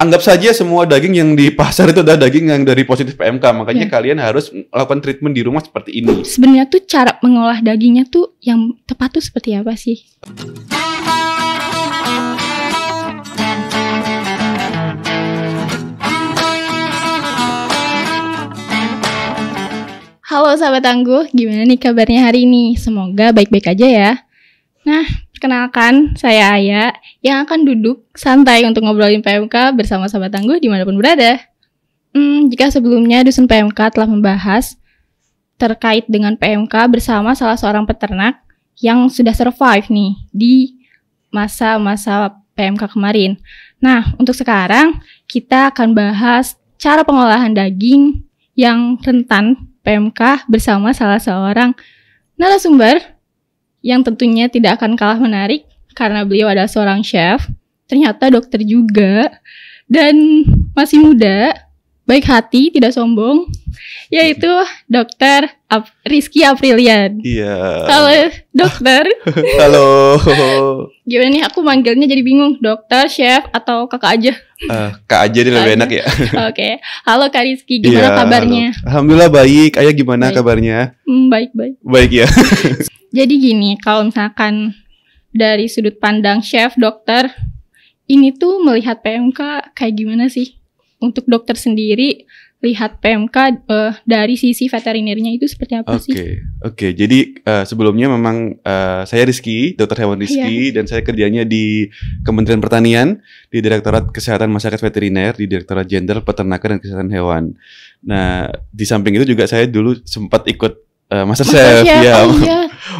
anggap saja semua daging yang di pasar itu adalah daging yang dari positif PMK. Makanya kalian harus melakukan treatment di rumah seperti ini. Sebenarnya tuh cara mengolah dagingnya tuh yang tepat tuh seperti apa sih? Halo sahabat tangguh, gimana nih kabarnya hari ini? Semoga baik-baik aja ya. Nah, perkenalkan, saya Aya yang akan duduk santai untuk ngobrolin PMK bersama sahabat tangguh dimanapun berada. Jika sebelumnya Dusun PMK telah membahas terkait dengan PMK bersama salah seorang peternak yang sudah survive nih di masa-masa PMK kemarin. Nah, untuk sekarang kita akan bahas cara pengolahan daging yang rentan PMK bersama salah seorang narasumber yang tentunya tidak akan kalah menarik karena beliau adalah seorang chef, ternyata dokter juga, dan masih muda, baik hati, tidak sombong, yaitu Dr. Rizky Aprilian. Iya. Halo dokter. Halo. Gimana nih, aku manggilnya jadi bingung, dokter, chef, atau kakak aja? Kak aja deh lebih enak ya. Oke. Halo Kak Rizky, gimana kabarnya? Halo. Alhamdulillah baik. Ayah gimana kabarnya? Baik-baik. Baik ya. Jadi gini, kalau misalkan dari sudut pandang chef, dokter, ini tuh melihat PMK kayak gimana sih? Untuk dokter sendiri, lihat PMK dari sisi veterinernya itu seperti apa sih? Oke. Jadi sebelumnya memang saya Rizky, dokter hewan Rizky, dan saya kerjanya di Kementerian Pertanian, di Direktorat Kesehatan Masyarakat Veteriner, di Direktorat Jenderal Peternakan dan Kesehatan Hewan. Nah, di samping itu juga saya dulu sempat ikut Master Chef, ya.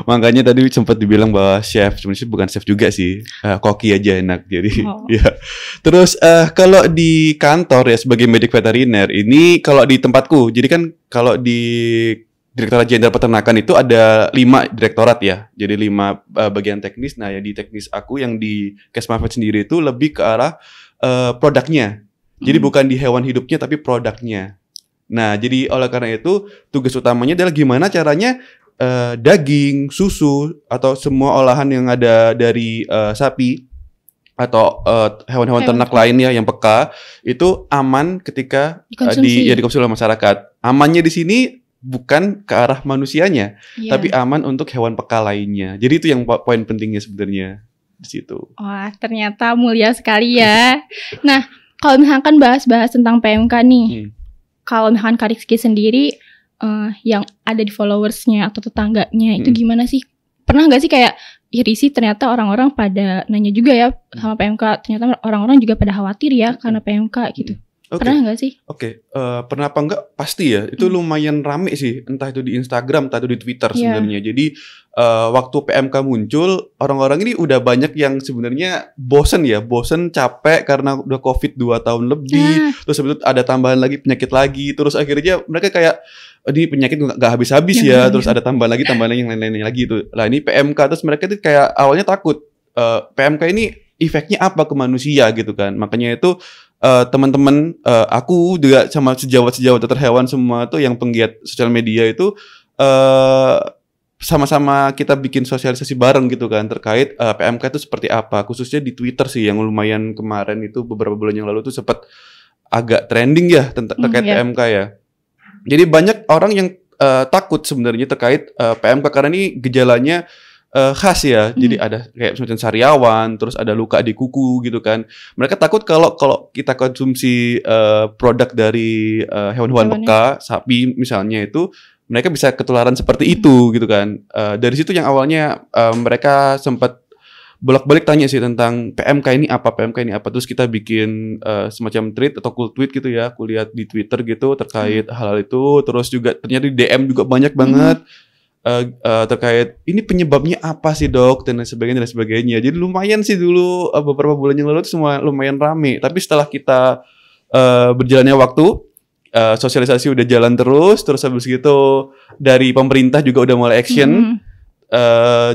Makanya tadi sempat dibilang bahwa chef, sebenarnya bukan chef juga sih, koki aja enak. Jadi ya. Terus kalau di kantor ya sebagai medik veteriner ini, kalau di tempatku, jadi kan kalau di Direktorat Jenderal Peternakan itu ada 5 direktorat ya, jadi 5 bagian teknis. Nah ya di teknis aku yang di Kesmavet sendiri itu lebih ke arah produknya, jadi bukan di hewan hidupnya tapi produknya. Nah, jadi oleh karena itu tugas utamanya adalah gimana caranya daging, susu atau semua olahan yang ada dari sapi atau hewan-hewan ternak lainnya yang peka itu aman ketika dikonsumsi oleh masyarakat. Amannya di sini bukan ke arah manusianya, tapi aman untuk hewan peka lainnya. Jadi itu yang poin pentingnya sebenarnya di situ. Wah, ternyata mulia sekali ya. Nah, kalau misalkan bahas-bahas tentang PMK nih. Kalau misalkan Kak Rizky sendiri yang ada di followersnya atau tetangganya itu gimana sih? Pernah nggak sih kayak iri sih ternyata orang-orang pada nanya juga ya sama PMK, ternyata orang-orang juga pada khawatir ya karena PMK gitu. Pernah nggak sih? Pernah apa enggak? Pasti ya. Itu lumayan rame sih. Entah itu di Instagram, entah itu di Twitter sebenarnya. Jadi waktu PMK muncul, orang-orang ini udah banyak yang sebenarnya bosen, capek karena udah COVID 2 tahun lebih. Terus habis itu ada tambahan lagi penyakit lagi. Terus akhirnya mereka kayak ini penyakit nggak habis-habis ya. Terus ada tambahan lagi yang lain-lain lagi itu. Lah ini PMK, terus mereka tuh kayak awalnya takut PMK ini efeknya apa ke manusia gitu kan. Makanya itu teman-teman aku juga sama sejawat-sejawat dokter hewan semua tuh yang penggiat sosial media itu sama-sama kita bikin sosialisasi bareng gitu kan terkait PMK itu seperti apa, khususnya di Twitter sih yang lumayan kemarin itu beberapa bulan yang lalu tuh sempat agak trending ya terkait PMK ya. Jadi banyak orang yang takut sebenarnya terkait PMK karena ini gejalanya khas ya, jadi ada kayak semacam sariawan, terus ada luka di kuku gitu kan. Mereka takut kalau kita konsumsi produk dari hewan-hewan peka, sapi misalnya itu, mereka bisa ketularan seperti itu gitu kan. Dari situ yang awalnya mereka sempat bolak-balik tanya sih tentang PMK ini apa, terus kita bikin semacam tweet atau cool tweet gitu ya, aku lihat di Twitter gitu terkait hal itu, terus juga ternyata di DM juga banyak banget. Terkait ini penyebabnya apa sih dok dan sebagainya. Jadi lumayan sih dulu beberapa bulan yang lalu itu semua lumayan rame. Tapi setelah kita berjalannya waktu, sosialisasi udah jalan terus habis gitu dari pemerintah juga udah mulai action.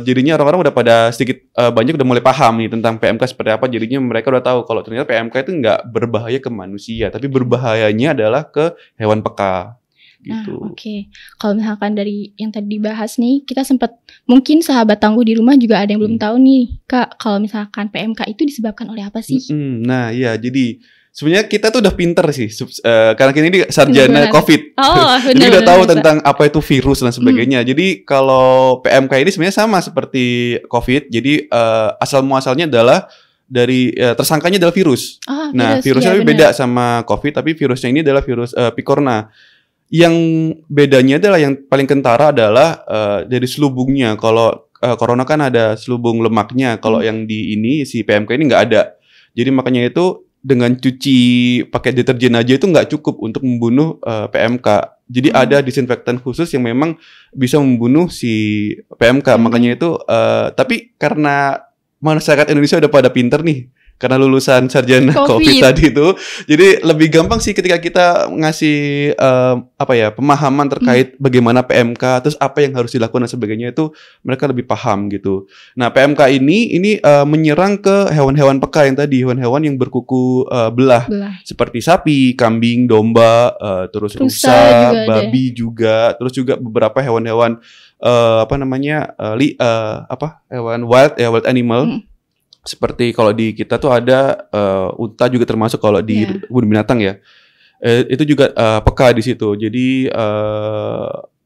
Jadinya orang-orang udah pada sedikit banyak udah mulai paham nih tentang PMK seperti apa. Jadinya mereka udah tahu kalau ternyata PMK itu nggak berbahaya ke manusia, tapi berbahayanya adalah ke hewan peka. Gitu. Nah, kalau misalkan dari yang tadi dibahas nih, kita sempat mungkin sahabat tangguh di rumah juga ada yang belum tahu nih, Kak, kalau misalkan PMK itu disebabkan oleh apa sih? Nah, ya, jadi sebenarnya kita tuh udah pinter sih, karena kita ini sarjana Benar. COVID. Jadi Benar, udah tahu benar. tentang apa itu virus dan sebagainya. Jadi kalau PMK ini sebenarnya sama seperti COVID. Jadi asal muasalnya adalah dari tersangkanya adalah virus. Nah, virusnya ya, lebih beda sama COVID, tapi virusnya ini adalah virus picorna. Yang bedanya adalah yang paling kentara adalah dari selubungnya. Kalau corona kan ada selubung lemaknya. Kalau yang di ini si PMK ini nggak ada. Jadi makanya itu dengan cuci pakai deterjen aja itu nggak cukup untuk membunuh PMK. Jadi ada disinfektan khusus yang memang bisa membunuh si PMK. Makanya itu tapi karena masyarakat Indonesia udah pada pinter nih karena lulusan sarjana COVID tadi itu, jadi lebih gampang sih ketika kita ngasih pemahaman terkait bagaimana PMK, terus apa yang harus dilakukan dan sebagainya, itu mereka lebih paham gitu. Nah, PMK ini menyerang ke hewan-hewan peka yang tadi, hewan-hewan yang berkuku belah seperti sapi, kambing, domba, terus rusa, babi juga, terus juga beberapa hewan-hewan hewan wild animal. Seperti kalau di kita tuh ada unta juga termasuk kalau di kebun binatang ya. Itu juga peka di situ. Jadi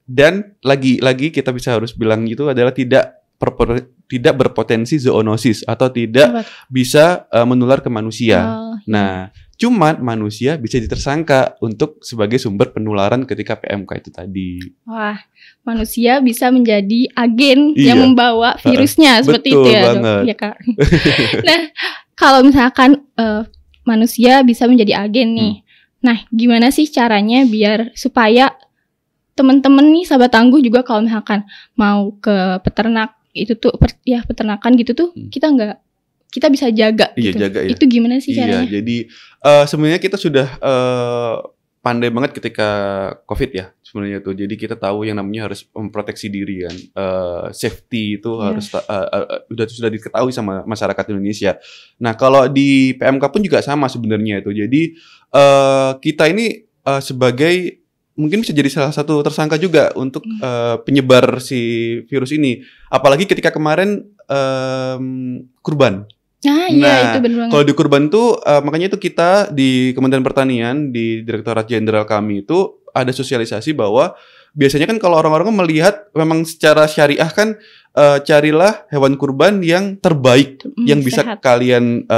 dan lagi kita bisa harus bilang itu adalah tidak berpotensi zoonosis atau tidak bisa menular ke manusia. Nah, cuma manusia bisa ditersangka untuk sebagai sumber penularan ketika PMK itu tadi. Wah, manusia bisa menjadi agen yang membawa virusnya seperti itu ya, Dok? Ya, Kak. Nah, kalau misalkan manusia bisa menjadi agen nih. Nah, gimana sih caranya biar supaya teman-teman nih sahabat tangguh juga kalau misalkan mau ke peternak itu tuh peternakan gitu tuh kita bisa jaga gitu. Jaga ya. Itu gimana sih caranya? Iya, jadi sebenarnya kita sudah pandai banget ketika COVID ya sebenarnya tuh. Jadi kita tahu yang namanya harus memproteksi diri kan. Safety itu harus sudah diketahui sama masyarakat Indonesia. Nah, kalau di PMK pun juga sama sebenarnya itu. Jadi kita ini sebagai mungkin bisa jadi salah satu tersangka juga untuk penyebar si virus ini. Apalagi ketika kemarin kurban. Itu benar banget. Kalau di kurban tuh makanya itu kita di Kementerian Pertanian di Direktorat Jenderal kami itu ada sosialisasi bahwa biasanya kan kalau orang-orang melihat memang secara syariah kan carilah hewan kurban yang terbaik yang bisa kalian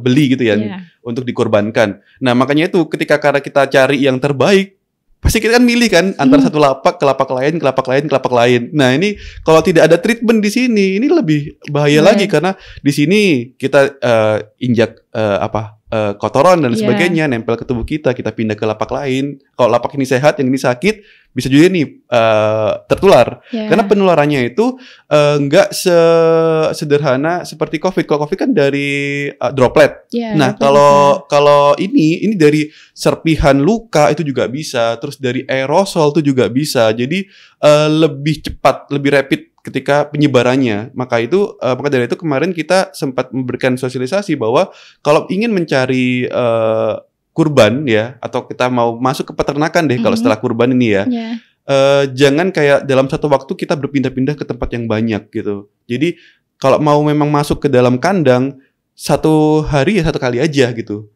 beli gitu ya untuk dikurbankan. Nah, makanya itu karena kita cari yang terbaik, pasti kita kan milih kan antara satu lapak ke lapak lain. Nah, ini kalau tidak ada treatment di sini, ini lebih bahaya lagi karena di sini kita injak kotoran dan sebagainya nempel ke tubuh kita pindah ke lapak lain. Kalau lapak ini sehat, yang ini sakit, bisa juga nih tertular. Karena penularannya itu nggak sederhana seperti COVID. Kalau COVID kan dari droplet. Nah, kalau ini dari serpihan luka itu juga bisa, terus dari aerosol itu juga bisa. Jadi lebih cepat, lebih rapid ketika penyebarannya. Maka dari itu kemarin kita sempat memberikan sosialisasi bahwa kalau ingin mencari kurban ya, atau kita mau masuk ke peternakan deh kalau setelah kurban ini ya, jangan kayak dalam satu waktu kita berpindah-pindah ke tempat yang banyak gitu. Jadi kalau mau memang masuk ke dalam kandang, satu hari satu kali aja gitu.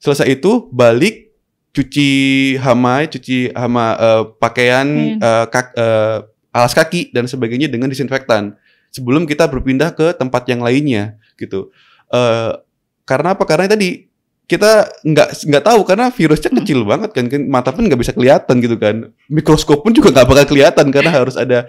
Selesai itu balik cuci hama pakaian, alas kaki dan sebagainya dengan disinfektan sebelum kita berpindah ke tempat yang lainnya gitu. Karena apa? Karena tadi kita nggak tahu karena virusnya kecil banget kan mata pun nggak bisa kelihatan gitu kan, mikroskop pun juga nggak bakal kelihatan karena harus ada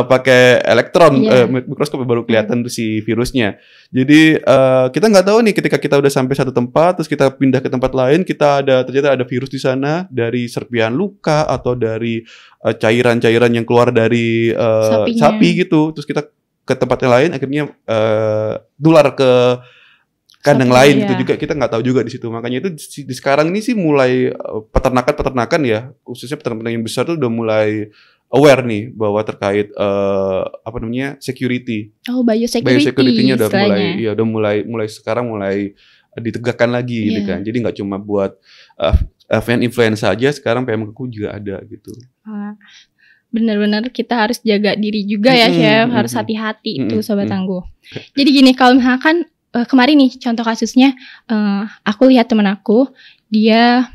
pakai elektron mikroskop baru kelihatan tuh si virusnya. Jadi kita nggak tahu nih ketika kita udah sampai satu tempat terus kita pindah ke tempat lain, ternyata ada virus di sana dari serpihan luka atau dari cairan-cairan yang keluar dari sapi gitu, terus kita ke tempat yang lain akhirnya nular ke kandang lain gitu juga, kita nggak tahu juga di situ. Makanya itu di sekarang ini sih mulai peternakan ya, khususnya peternakan yang besar tuh udah mulai aware nih bahwa terkait security. Biosecurity-nya udah mulai sekarang mulai ditegakkan lagi gitu kan. Jadi nggak cuma buat influenza aja, sekarang PMK juga ada gitu. Benar-benar kita harus jaga diri juga ya, Chef. Harus hati-hati itu Sobat Tangguh. Jadi gini, kalau misalkan kemarin nih contoh kasusnya, aku lihat temen aku dia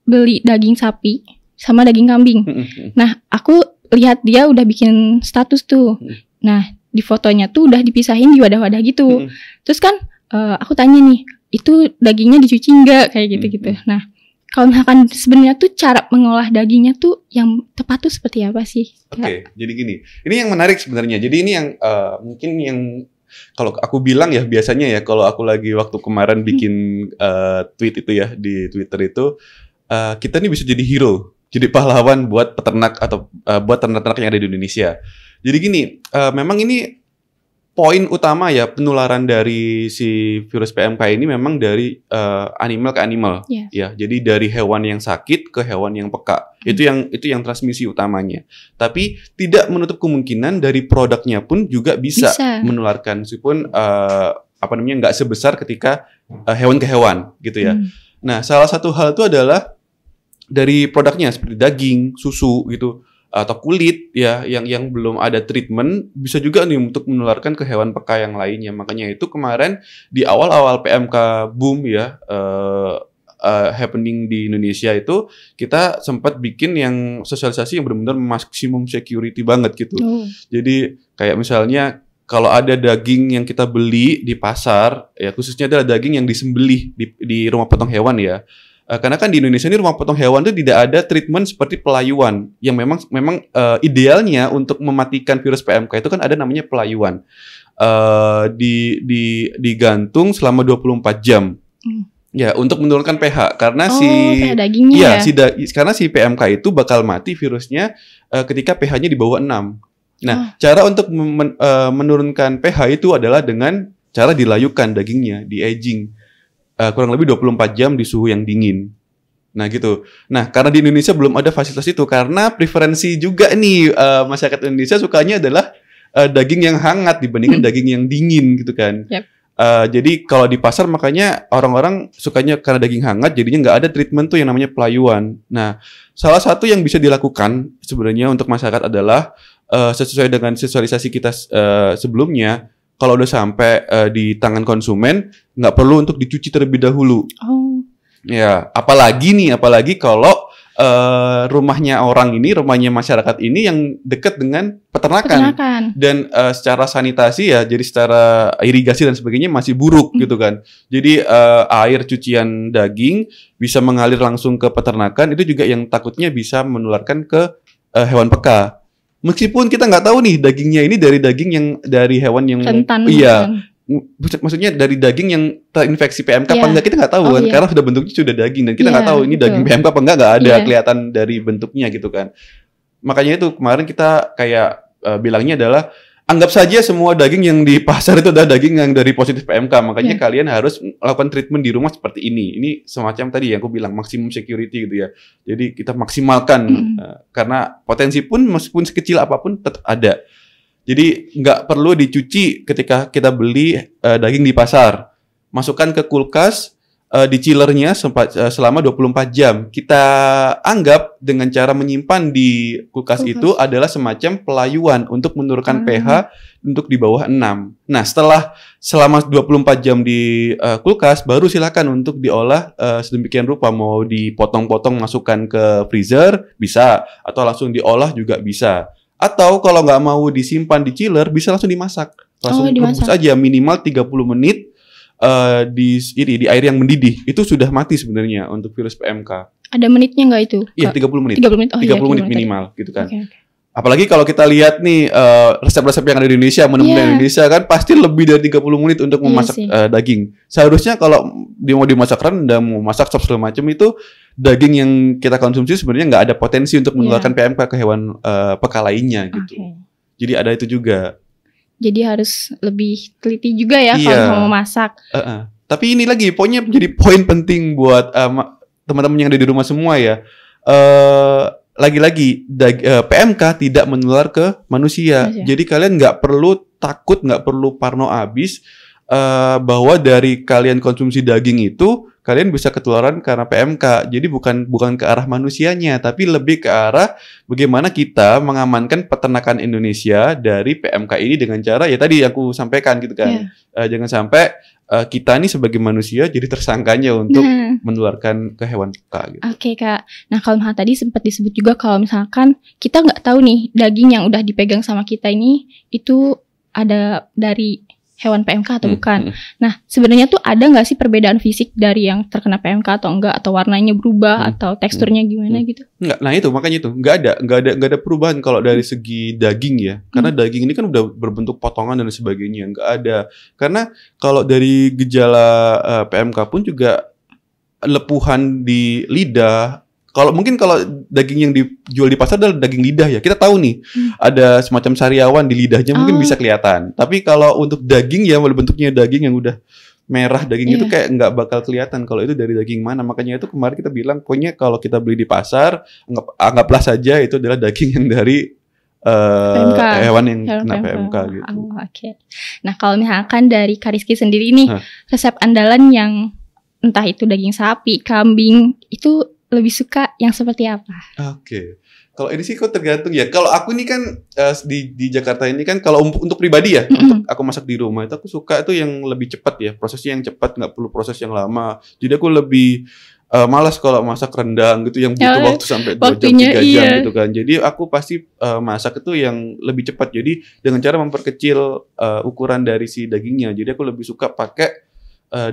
beli daging sapi sama daging kambing. Nah, aku lihat dia udah bikin status tuh. Nah, di fotonya tuh udah dipisahin di wadah-wadah gitu. Terus kan aku tanya nih, itu dagingnya dicuci enggak kayak gitu-gitu. Nah, kalau misalkan sebenarnya tuh cara mengolah dagingnya tuh yang tepat tuh seperti apa sih? Oke, jadi gini. Ini yang menarik sebenarnya. Jadi ini yang mungkin yang kalau aku bilang ya biasanya ya kalau aku lagi waktu kemarin bikin tweet itu ya di Twitter itu kita nih bisa jadi hero, jadi pahlawan buat peternak atau buat ternak-ternak yang ada di Indonesia. Jadi gini, memang ini poin utama ya penularan dari si virus PMK ini memang dari animal ke animal, ya. Jadi dari hewan yang sakit ke hewan yang peka. Itu yang transmisi utamanya. Tapi tidak menutup kemungkinan dari produknya pun juga bisa. Menularkan, meskipun nggak sebesar ketika hewan ke hewan, gitu ya. Nah, salah satu hal itu adalah dari produknya seperti daging, susu gitu, atau kulit ya yang belum ada treatment bisa juga nih untuk menularkan ke hewan peka yang lainnya. Makanya itu kemarin di awal-awal PMK boom ya happening di Indonesia itu kita sempat bikin yang sosialisasi yang benar-benar maksimum security banget gitu. Jadi kayak misalnya kalau ada daging yang kita beli di pasar ya khususnya adalah daging yang disembelih di rumah potong hewan ya. Karena kan di Indonesia ini rumah potong hewan itu tidak ada treatment seperti pelayuan yang memang idealnya untuk mematikan virus PMK itu kan ada namanya pelayuan, digantung selama 24 jam. Ya, untuk menurunkan pH karena pH dagingnya karena si PMK itu bakal mati virusnya ketika pH-nya di bawah 6. Nah, cara untuk menurunkan pH itu adalah dengan cara dilayukan dagingnya, di aging. Kurang lebih 24 jam di suhu yang dingin. Nah gitu. Nah karena di Indonesia belum ada fasilitas itu karena preferensi juga nih masyarakat Indonesia sukanya adalah daging yang hangat dibandingkan daging yang dingin gitu kan. Jadi kalau di pasar makanya orang-orang sukanya karena daging hangat jadinya nggak ada treatment tuh yang namanya pelayuan. Nah salah satu yang bisa dilakukan sebenarnya untuk masyarakat adalah sesuai dengan sosialisasi kita sebelumnya. Kalau udah sampai di tangan konsumen, nggak perlu untuk dicuci terlebih dahulu. Ya, apalagi kalau rumahnya masyarakat ini yang dekat dengan peternakan. Dan secara sanitasi ya, jadi secara irigasi dan sebagainya masih buruk gitu kan. Jadi air cucian daging bisa mengalir langsung ke peternakan, itu juga yang takutnya bisa menularkan ke hewan peka. Meskipun kita nggak tahu nih dagingnya ini dari hewan yang rentan. Iya. Maksudnya dari daging yang terinfeksi PMK apa enggak kita nggak tahu kan karena sudah bentuknya sudah daging dan kita nggak tahu ini daging PMK apa enggak ada kelihatan dari bentuknya gitu kan. Makanya itu kemarin kita kayak bilangnya adalah anggap saja semua daging yang di pasar itu adalah daging yang dari positif PMK. Makanya kalian harus melakukan treatment di rumah seperti ini. Ini semacam tadi yang aku bilang maksimum security gitu ya. Jadi kita maksimalkan karena potensi pun meskipun sekecil apapun tetap ada. Jadi nggak perlu dicuci ketika kita beli daging di pasar. Masukkan ke kulkas, di chillernya selama 24 jam. Kita anggap dengan cara menyimpan di kulkas itu adalah semacam pelayuan untuk menurunkan pH untuk di bawah 6. Nah, selama 24 jam di kulkas, baru silakan untuk diolah sedemikian rupa. Mau dipotong-potong masukkan ke freezer, bisa. Atau langsung diolah juga bisa. Atau kalau nggak mau disimpan di chiller, bisa langsung dimasak. Langsung rebus aja minimal 30 menit di air yang mendidih. Itu sudah mati sebenarnya untuk virus PMK. Ada menitnya nggak itu? Iya, 30 menit. 30 menit. 30 menit minimal gitu kan. Apalagi kalau kita lihat nih resep-resep yang ada di Indonesia, menu-menu Indonesia kan pasti lebih dari 30 menit untuk memasak daging. Seharusnya kalau mau dimasak rendang, mau masak sop segala macam itu daging yang kita konsumsi sebenarnya nggak ada potensi untuk menularkan PMK ke hewan peka lainnya gitu. Jadi ada itu juga. Jadi harus lebih teliti juga ya kalau mau masak. Tapi ini lagi poinnya jadi poin penting buat teman-teman yang ada di rumah semua ya. Lagi-lagi PMK tidak menular ke manusia. Jadi kalian nggak perlu takut, nggak perlu parno abis bahwa dari kalian konsumsi daging itu kalian bisa ketularan karena PMK. Jadi bukan ke arah manusianya, tapi lebih ke arah bagaimana kita mengamankan peternakan Indonesia dari PMK ini dengan cara ya tadi aku sampaikan gitu kan. Jangan sampai kita nih sebagai manusia jadi tersangkanya untuk menularkan ke hewan peka gitu. Oke, Kak. Nah, kalau misalnya tadi sempat disebut juga kalau misalkan kita nggak tahu nih daging yang udah dipegang sama kita ini itu ada dari hewan PMK atau bukan. Nah, sebenarnya tuh ada nggak sih perbedaan fisik dari yang terkena PMK atau enggak, atau warnanya berubah atau teksturnya gimana gitu? Enggak. Nah, itu makanya itu nggak ada perubahan kalau dari segi daging ya. Karena daging ini kan udah berbentuk potongan dan sebagainya. Nggak ada. Karena kalau dari gejala PMK pun juga lepuhan di lidah. Kalau daging yang dijual di pasar adalah daging lidah ya, kita tahu nih ada semacam sariawan di lidahnya mungkin bisa kelihatan. Tapi kalau untuk daging ya, bentuknya daging yang udah merah daging itu kayak nggak bakal kelihatan kalau itu dari daging mana. Makanya itu kemarin kita bilang, pokoknya kalau kita beli di pasar, anggaplah saja itu adalah daging yang dari hewan yang kena PMK gitu. Oke. Nah, kalau misalkan dari Kak Rizky sendiri nih, resep andalan yang entah itu daging sapi, kambing, itu lebih suka yang seperti apa? Oke. Kalau ini sih kok tergantung ya. Kalau aku ini kan di Jakarta ini kan kalau untuk pribadi ya, untuk aku masak di rumah itu aku suka itu yang lebih cepat ya. Prosesnya yang cepat, nggak perlu proses yang lama. Jadi aku lebih malas kalau masak rendang gitu yang butuh waktu sampai 2 jam, 3 jam gitu kan. Jadi aku pasti masak itu yang lebih cepat. Jadi dengan cara memperkecil ukuran dari si dagingnya. Jadi aku lebih suka pakai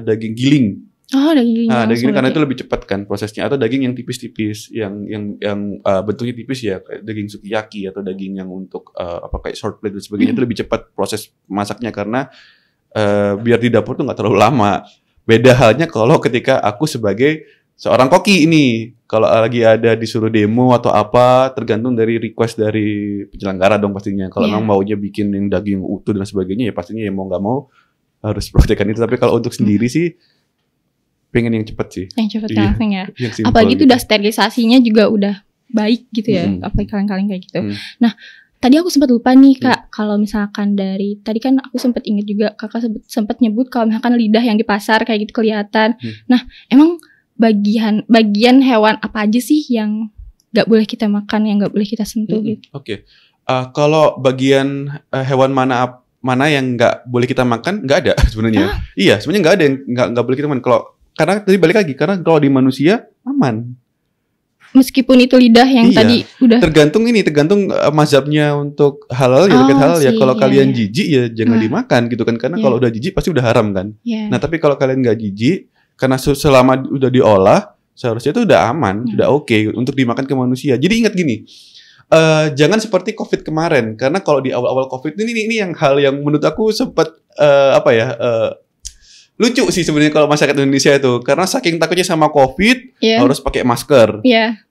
daging giling. Oh, daging daging karena itu lebih cepat kan prosesnya, atau daging yang tipis-tipis yang bentuknya tipis ya, kayak daging sukiyaki atau daging yang untuk kayak short plate dan sebagainya itu lebih cepat proses masaknya karena biar di dapur tuh nggak terlalu lama. Beda halnya kalau ketika aku sebagai seorang koki ini, kalau lagi ada disuruh demo atau apa, tergantung dari request dari penyelenggara dong pastinya. Kalau memang maunya bikin yang daging utuh dan sebagainya ya pastinya ya mau nggak mau harus praktekkan itu. Tapi kalau untuk sendiri sih pengen yang cepat sih. Yang cepat langsung ya. Apalagi itu udah sterilisasinya juga udah baik gitu ya. Apalagi kaleng-kaleng kayak gitu. Nah, tadi aku sempat lupa nih Kak, kalau misalkan dari tadi kan aku sempat ingat juga Kakak sempat nyebut kalau misalkan lidah yang di pasar kayak gitu kelihatan. Nah, emang bagian hewan apa aja sih yang nggak boleh kita makan, yang nggak boleh kita sentuh gitu? Oke. Kalau bagian hewan mana yang nggak boleh kita makan, nggak ada sebenarnya. Iya, sebenarnya nggak ada yang nggak boleh kita makan. Karena tadi balik lagi, karena kalau di manusia aman. Meskipun itu lidah yang tadi udah tergantung mazhabnya untuk halal ya, terkait halal ya. Kalau kalian jijik ya jangan dimakan gitu kan, karena kalau udah jijik pasti udah haram kan. Nah, tapi kalau kalian nggak jijik, karena selama udah diolah seharusnya itu udah aman, udah oke untuk dimakan ke manusia. Jadi ingat gini, jangan seperti COVID kemarin, karena kalau di awal-awal COVID ini yang hal yang menurut aku sempat lucu sih sebenarnya kalau masyarakat Indonesia itu, karena saking takutnya sama COVID harus pakai masker.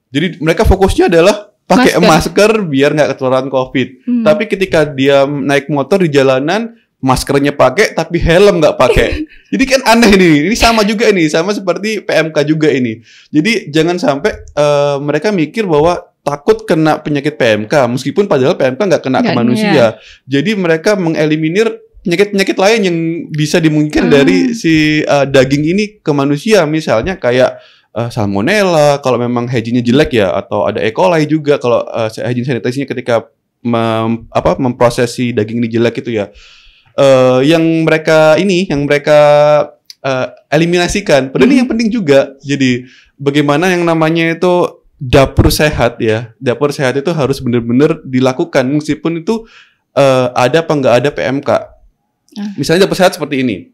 Jadi mereka fokusnya adalah pakai masker biar nggak ketularan COVID. Tapi ketika dia naik motor di jalanan, maskernya pakai tapi helm nggak pakai. Jadi kan aneh nih. Ini sama juga ini, sama seperti PMK juga ini. Jadi jangan sampai mereka mikir bahwa takut kena penyakit PMK, meskipun padahal PMK nggak kena ke manusia. Jadi mereka mengeliminir penyakit-penyakit lain yang bisa dimungkinkan dari si daging ini ke manusia, misalnya kayak salmonella kalau memang hygiene-nya jelek ya, atau ada E. coli juga kalau hygiene sanitasinya ketika memproses si daging ini jelek itu ya. Yang mereka eliminasikan. Padahal ini yang penting juga. Jadi bagaimana yang namanya itu dapur sehat ya. Dapur sehat itu harus benar-benar dilakukan meskipun itu ada apa nggak ada PMK. Misalnya dapur sehat seperti ini.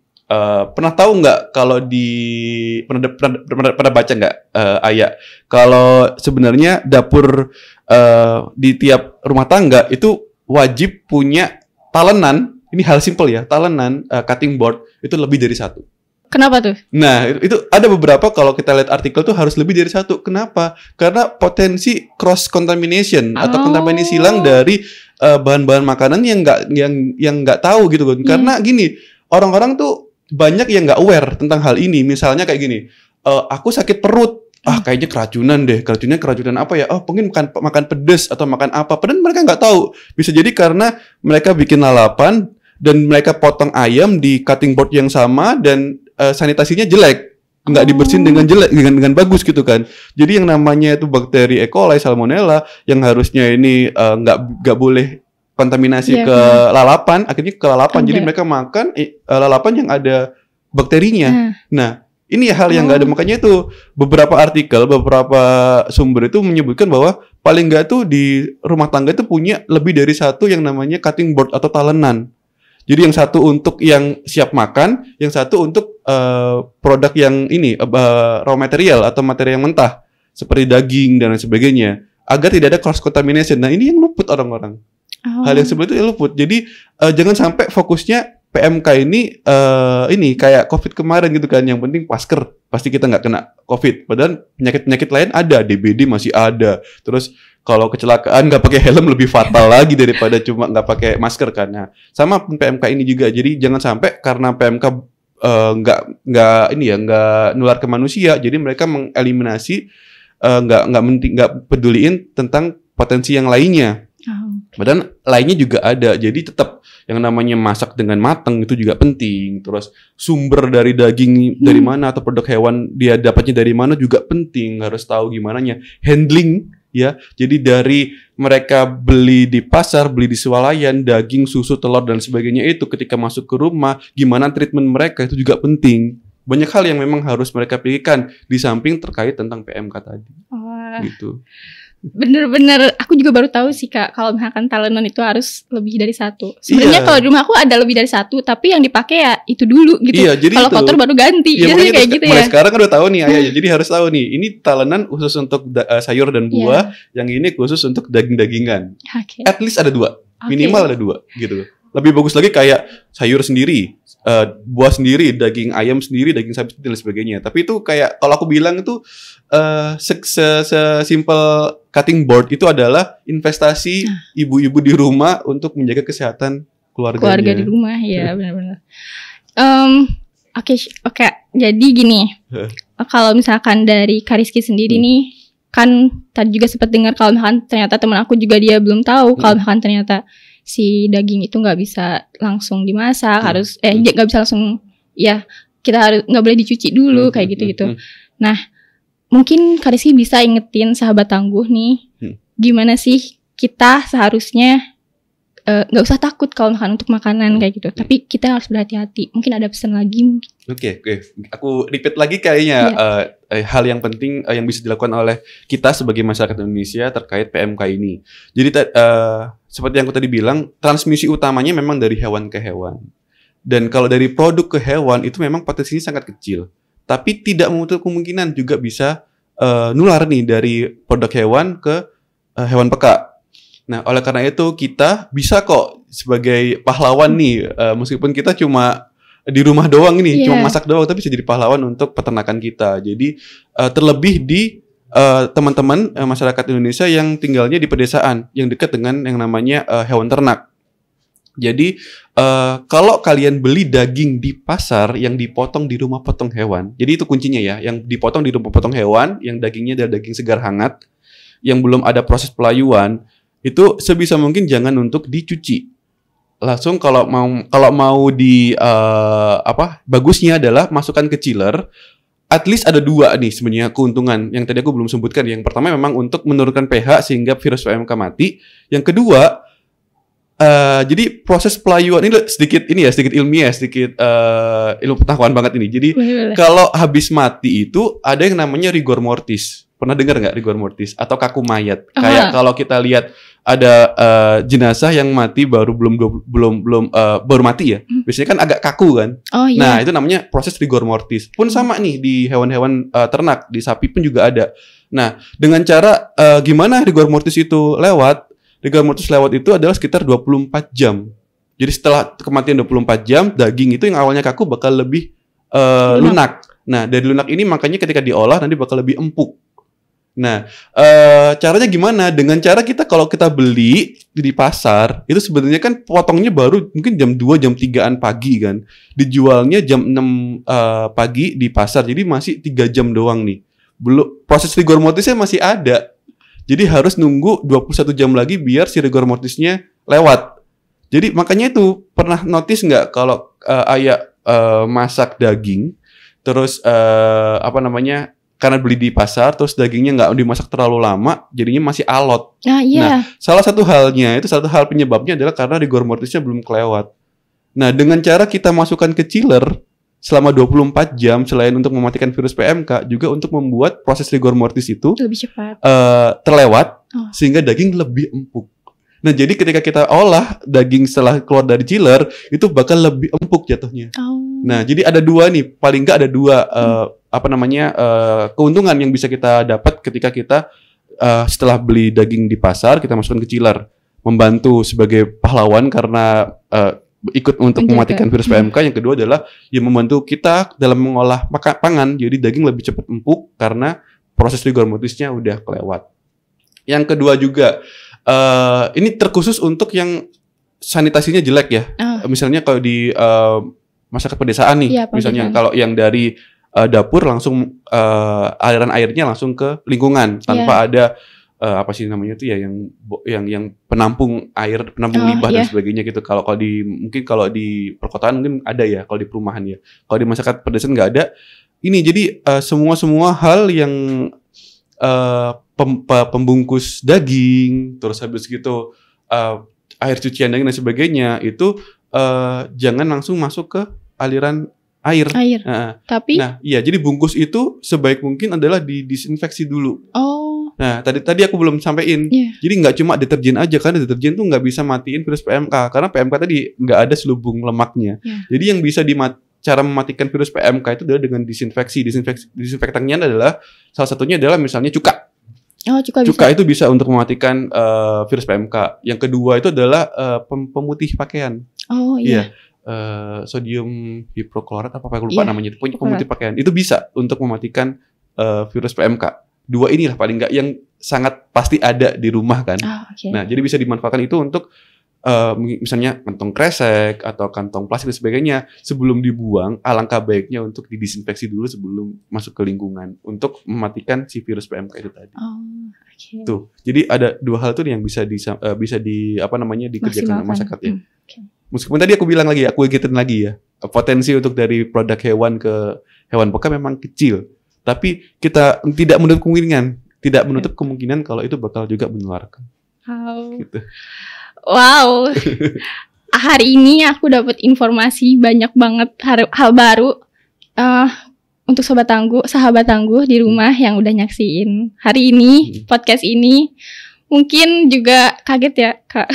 Pernah tahu nggak kalau pernah baca nggak Ayah? Kalau sebenarnya dapur di tiap rumah tangga itu wajib punya talenan. Ini hal simpel ya, talenan cutting board itu lebih dari 1. Kenapa tuh? Nah, itu ada beberapa kalau kita lihat artikel tuh harus lebih dari 1. Kenapa? Karena potensi cross contamination atau kontaminasi silang dari bahan-bahan makanan yang nggak tahu gitu kan. Karena gini, orang-orang tuh banyak yang nggak aware tentang hal ini. Misalnya kayak gini, aku sakit perut. Kayaknya keracunan deh. Keracunan apa ya? Mungkin makan pedas atau makan apa. Padahal mereka nggak tahu. Bisa jadi karena mereka bikin lalapan dan mereka potong ayam di cutting board yang sama dan sanitasinya jelek, nggak dibersihin dengan jelek, dengan bagus gitu kan. Jadi yang namanya itu bakteri E. coli, salmonella yang harusnya ini nggak boleh kontaminasi ke lalapan, akhirnya ke lalapan. Jadi mereka makan lalapan yang ada bakterinya. Nah, ini hal yang nggak ada, makanya itu beberapa artikel, beberapa sumber itu menyebutkan bahwa paling nggak tuh di rumah tangga itu punya lebih dari satu yang namanya cutting board atau talenan. Jadi yang satu untuk yang siap makan, yang satu untuk produk yang ini raw material atau materi yang mentah seperti daging dan lain sebagainya, agar tidak ada cross contamination. Nah, ini yang luput orang-orang. Hal yang seperti itu luput. Jadi jangan sampai fokusnya PMK ini kayak COVID kemarin gitu kan. Yang penting masker, pasti kita nggak kena COVID. Padahal penyakit-penyakit lain ada, DBD masih ada. Terus kalau kecelakaan nggak pakai helm lebih fatal lagi daripada cuma nggak pakai masker kan. Nah, sama PMK ini juga. Jadi jangan sampai karena PMK nggak nular ke manusia, jadi mereka mengeliminasi, nggak peduliin tentang potensi yang lainnya. Padahal lainnya juga ada. Jadi tetap yang namanya masak dengan matang itu juga penting. Terus sumber dari daging dari mana atau produk hewan dia dapatnya dari mana juga penting. Harus tahu gimananya handling ya. Jadi dari mereka beli di pasar, beli di swalayan, daging, susu, telur dan sebagainya itu ketika masuk ke rumah, gimana treatment mereka itu juga penting. Banyak hal yang memang harus mereka pikirkan di samping terkait tentang PMK tadi. Gitu. Bener-bener, aku juga baru tahu sih Kak, kalau misalkan talenan itu harus lebih dari satu. Sebenarnya kalau di rumah aku ada lebih dari satu, tapi yang dipakai ya itu dulu gitu. Kalau kotor baru ganti. Jadi kayak gitu mulai sekarang kan udah tahu nih Ayah. Jadi harus tahu nih, ini talenan khusus untuk sayur dan buah, yang ini khusus untuk daging-dagingan. At least ada 2, minimal ada 2 gitu. Lebih bagus lagi kayak sayur sendiri, buah sendiri, daging ayam sendiri, daging sapi dan sebagainya. Tapi itu kayak kalau aku bilang itu sesimpel cutting board itu adalah investasi ibu-ibu di rumah untuk menjaga kesehatan keluarganya. Keluarga di rumah, ya benar-benar. Oke. Jadi gini, kalau misalkan dari Kak Rizky sendiri nih, kan tadi juga sempat dengar kalau misalkan ternyata teman aku juga dia belum tahu kalau misalkan ternyata si daging itu nggak bisa langsung dimasak, harus nggak bisa langsung, ya kita harus nggak boleh dicuci dulu kayak gitu-gitu. Nah, mungkin Kak Rizky bisa ingetin sahabat tangguh nih, gimana sih kita seharusnya nggak usah takut kalau makan untuk makanan kayak gitu, tapi kita harus berhati-hati. Mungkin ada pesan lagi mungkin. Oke. Aku repeat lagi kayaknya hal yang penting yang bisa dilakukan oleh kita sebagai masyarakat Indonesia terkait PMK ini. Jadi seperti yang aku tadi bilang, transmisi utamanya memang dari hewan ke hewan. Dan kalau dari produk ke hewan itu memang potensinya sangat kecil. Tapi tidak menutup kemungkinan juga bisa nular nih dari produk hewan ke hewan peka. Nah, oleh karena itu kita bisa kok sebagai pahlawan nih, meskipun kita cuma di rumah doang ini, cuma masak doang, tapi bisa jadi pahlawan untuk peternakan kita. Jadi terlebih di teman-teman masyarakat Indonesia yang tinggalnya di pedesaan, yang dekat dengan yang namanya hewan ternak. Jadi kalau kalian beli daging di pasar yang dipotong di rumah potong hewan, jadi itu kuncinya ya, yang dipotong di rumah potong hewan, yang dagingnya adalah daging segar hangat, yang belum ada proses pelayuan, itu sebisa mungkin jangan untuk dicuci. Langsung kalau mau di bagusnya adalah masukkan ke chiller. At least ada 2 nih sebenarnya keuntungan yang tadi aku belum sebutkan. Yang pertama memang untuk menurunkan pH sehingga virus PMK mati. Yang kedua, jadi proses pelayuan ini sedikit ilmiah, sedikit ilmu pengetahuan banget ini. Jadi kalau habis mati itu ada yang namanya rigor mortis. Pernah dengar nggak rigor mortis atau kaku mayat? Kayak kalau kita lihat ada jenazah yang mati baru mati ya. Biasanya kan agak kaku kan. Nah, itu namanya proses rigor mortis. Pun sama nih di hewan-hewan ternak, di sapi pun juga ada. Nah, dengan cara gimana rigor mortis itu lewat? Rigor mortis lewat itu adalah sekitar 24 jam. Jadi setelah kematian 24 jam, daging itu yang awalnya kaku bakal lebih lunak. Nah, dari lunak ini makanya ketika diolah nanti bakal lebih empuk. Nah, caranya gimana? Dengan cara kalau kita beli di pasar, itu sebenarnya kan potongnya baru mungkin jam 2, jam 3-an pagi kan. Dijualnya jam 6 pagi di pasar, jadi masih 3 jam doang nih. Belum, proses rigor mortisnya masih ada. Jadi harus nunggu 21 jam lagi biar si rigor mortisnya lewat. Jadi makanya itu, pernah notice nggak kalau Ayah masak daging, terus karena beli di pasar, terus dagingnya nggak dimasak terlalu lama, jadinya masih alot. Nah, salah satu hal penyebabnya adalah karena rigor mortisnya belum kelewat. Nah, dengan cara kita masukkan ke chiller, selama 24 jam selain untuk mematikan virus PMK juga untuk membuat proses rigor mortis itu Lebih cepat. terlewat sehingga daging lebih empuk. Nah, jadi ketika kita olah daging setelah keluar dari chiller itu bakal lebih empuk jatuhnya. Nah, jadi ada dua nih, paling nggak ada dua keuntungan yang bisa kita dapat ketika kita setelah beli daging di pasar kita masukkan ke chiller, membantu sebagai pahlawan karena ikut untuk mematikan virus PMK. Yang kedua adalah membantu kita dalam mengolah pangan, jadi daging lebih cepat empuk karena proses rigor mortisnya udah kelewat. Yang kedua juga ini terkhusus untuk yang sanitasinya jelek ya. Misalnya kalau di masyarakat pedesaan nih, misalnya kalau yang dari dapur langsung aliran airnya langsung ke lingkungan tanpa ada apa sih namanya itu ya yang penampung air, penampung limbah dan sebagainya gitu. Kalau mungkin kalau di perkotaan mungkin ada ya, kalau di perumahan ya. Kalau di masyarakat pedesaan nggak ada. Ini jadi semua hal yang pembungkus daging, terus habis gitu air cucian daging dan sebagainya itu jangan langsung masuk ke aliran air. Tapi jadi bungkus itu sebaik mungkin adalah didisinfeksi dulu. Nah, tadi aku belum sampein. Jadi nggak cuma deterjen aja, karena deterjen tuh nggak bisa matiin virus PMK karena PMK tadi nggak ada selubung lemaknya. Jadi yang bisa cara mematikan virus PMK itu adalah dengan disinfeksi. Disinfektannya adalah salah satunya adalah misalnya cuka. Cuka itu bisa untuk mematikan virus PMK. Yang kedua itu adalah pemutih pakaian. Sodium hipoklorat apa aku lupa namanya. Punya pemutih pakaian. Itu bisa untuk mematikan virus PMK. Dua inilah paling nggak yang sangat pasti ada di rumah kan. Nah, jadi bisa dimanfaatkan itu untuk misalnya kantong kresek atau kantong plastik dan sebagainya, sebelum dibuang alangkah baiknya untuk didisinfeksi dulu sebelum masuk ke lingkungan untuk mematikan si virus PMK itu tadi. Tuh, jadi ada dua hal tuh yang bisa dikerjakan masyarakat ya. Meskipun tadi aku bilang lagi, aku ingetin lagi ya, potensi untuk dari produk hewan ke hewan pekan memang kecil, tapi kita tidak menutup kemungkinan kalau itu bakal juga menularkan. Gitu. Wow, hari ini aku dapat informasi banyak banget hal baru untuk sahabat tangguh di rumah yang udah nyaksiin hari ini podcast ini. Mungkin juga kaget ya, Kak.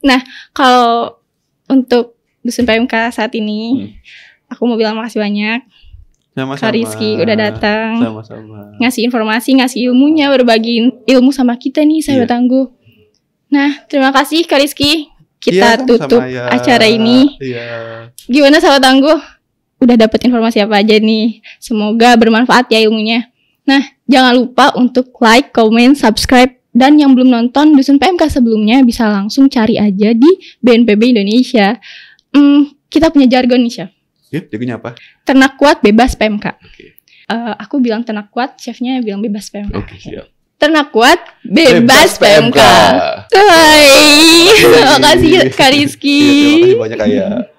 Nah, kalau untuk Dusun PMK saat ini, aku mau bilang makasih banyak. Sama-sama. Kak Rizky udah datang. Sama-sama. Ngasih informasi, ngasih ilmunya, berbagi ilmu sama kita nih sahabat tangguh. Nah, terima kasih Kak Rizky. Kita tutup acara ini. Gimana sahabat tangguh? Udah dapat informasi apa aja nih? Semoga bermanfaat ya ilmunya. Nah, jangan lupa untuk like, comment, subscribe. Dan yang belum nonton Dusun PMK sebelumnya bisa langsung cari aja di BNPB Indonesia. Kita punya jargon nih, Chef. Jargonnya apa? Ternak kuat, bebas PMK. Aku bilang ternak kuat, chefnya bilang bebas PMK. Siap. Ternak kuat, bebas PMK. Hai, terima kasih Kak Rizky. Terima kasih banyak, Ayah.